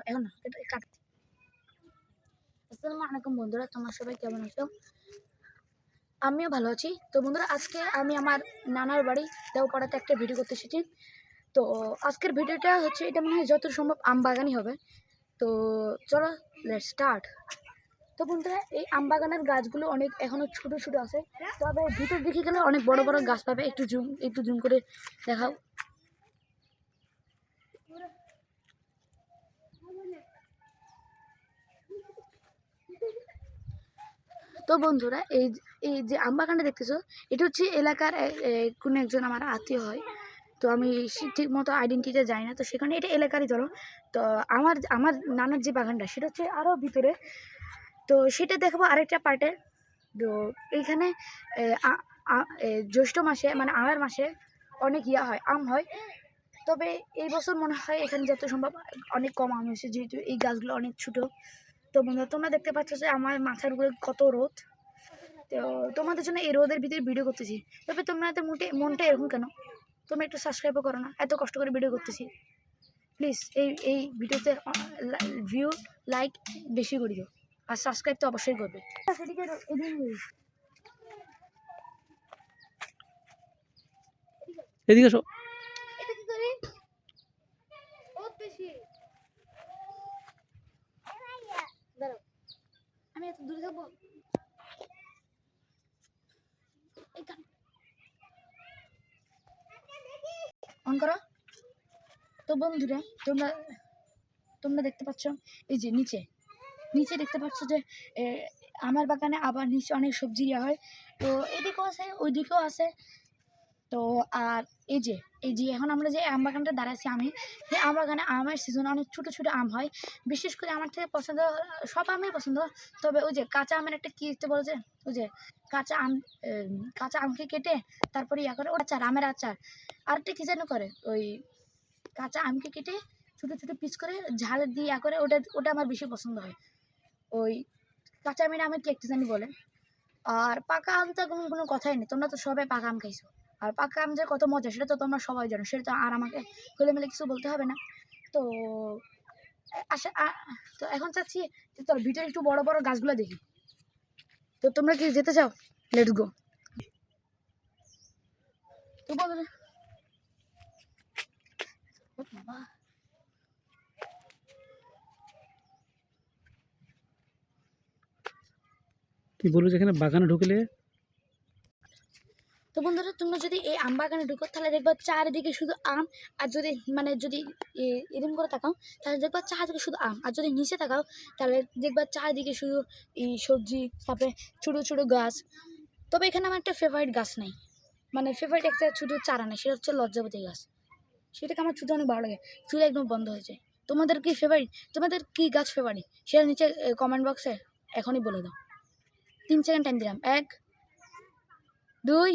এখন না কাট। আসসালামু আলাইকুম বন্ধুরা, তোমরা সবাই কেমন আছো? আমিও ভালো আছি। তো বন্ধুরা, আজকে আমি আমার নানার বাড়ি দেওপাড়াতে একটা ভিডিও করতে এসেছি। তো আজকের ভিডিওটা হচ্ছে, এটা মনে হয় যত সম্ভব আম বাগানই হবে। তো চলো লেটস স্টার্ট। তো বন্ধুরা, এই আম বাগানের গাছগুলো অনেক এখনো ছোট ছোট আছে, তবে ভিতর দিকে গেলে অনেক বড় বড় গাছ পাবে। একটু জুম করে দেখাও। তো বন্ধুরা, এই যে আম বাগানটা দেখতেছো, এটা হচ্ছে এলাকার কোনো একজন আমার আত্মীয় হয়। তো আমি ঠিক মতো আইডেন্টিটিটা জানি না। তো সেখানে এটা এলাকারই ধরো। তো আমার আমার নানার যে বাগানটা, সেটা হচ্ছে আরও ভিতরে। তো সেটা দেখাবো আরেকটা পার্টে। তো এইখানে জ্যৈষ্ঠ মাসে, মানে আমের মাসে অনেক হয়, আম হয়। তবে এই বছর মনে হয় এখানে যত সম্ভব অনেক কম আম হয়েছে, যেহেতু এই গাছগুলো অনেক ছোটো। তো বন্ধুরা, তোমরা দেখতে পাচ্ছ যে আমার মাথার উপরে কত রোদ। তো তোমাদের জন্য এই রোদের ভিতরে ভিডিও করতেছি। তবে তোমাদের মনটা এরকম কেন? তোমরা একটু সাবস্ক্রাইবও করো না? এত কষ্ট করে ভিডিও করতেছি। প্লিজ এই ভিডিওতে ভিউ লাইক বেশি করে দিও, আর সাবস্ক্রাইব তো অবশ্যই করবে। এদিকে এসো। আমি এত দূরে থাকবো। অন করো। তো বন্ধুরা, তোমরা দেখতে পাচ্ছ এই যে নিচে দেখতে পাচ্ছ যে আমার বাগানে আবার নিচে অনেক সবজি দেওয়া হয়। তো এদিকেও আছে, ওইদিকেও আছে। তো আর এই যে এখন আমরা যে আম বাগানটা দাঁড়াচ্ছি, আমি এই আম বাগানে আমের সিজনে অনেক ছোটো ছোটো আম হয়। বিশেষ করে আমার থেকে পছন্দ সব আমই পছন্দ। তবে ওই যে কাঁচা আমের একটা কী দেখতে বলে যে, ওই যে কাঁচা আমকে কেটে তারপরে করে ওর আচার, আমের আচার। আরেকটা কী যেন করে, ওই কাঁচা আমকে কেটে ছোটো ছোটো পিস করে ঝাল দিয়ে করে, ওটা আমার বেশি পছন্দ হয়। ওই কাঁচা আমের কি একটা জানি বলে। আর পাকা আম তো কোনো কথাই নেই, তোমরা তো সবাই পাকা আম খাইছো। আর পাকা আম যে কত মজা সেটা তো তোমরা সবাই জানো, সেটা তো আর আমাকে মেলে কিছু বলতে হবে না। তো তো এখন চাচ্ছি যে তোর ভিতরে একটু বড় বড় গাছগুলো দেখি। তো তোমরা কি যেতে চাও? Let's go. তো বন্ধুরা, তুই বলবো যেখানে বাগানে ঢুকলে। তো বন্ধুরা, তোমরা যদি এই আম বাগানে ঢুকো তাহলে দেখবা চারিদিকে শুধু আম। আর যদি এরকম করে তাকাও তাহলে দেখবা চারিদিকে শুধু আম। আর যদি নিচে তাকাও তাহলে দেখবা চারিদিকে শুধু এই সবজি, তারপরে ছোটো ছোটো গাছ। তবে এখানে আমার একটা ফেভারিট গাছ নাই, মানে ফেভারিট একটা ছোটো চারা নেই, সেটা হচ্ছে লজ্জাপতি গাছ। সেটাকে আমার ছোটো অনেক ভালো লাগে, চুলে একদম বন্ধ হয়ে যায়। তোমাদের কি ফেভারিট? তোমাদের কি গাছ ফেভারিট সেটা নিচে কমেন্ট বক্সে এখনই বলে দাও। 3 সেকেন্ড টাইম দিলাম। 1 2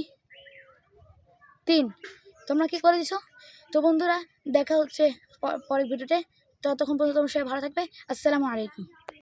3। তোমরা কি করে দিছো? তো বন্ধুরা, দেখা হচ্ছে পরের ভিডিওতে। ততক্ষণ পর্যন্ত তোমরা সবাই ভালো থাকবে। আসসালামু আলাইকুম।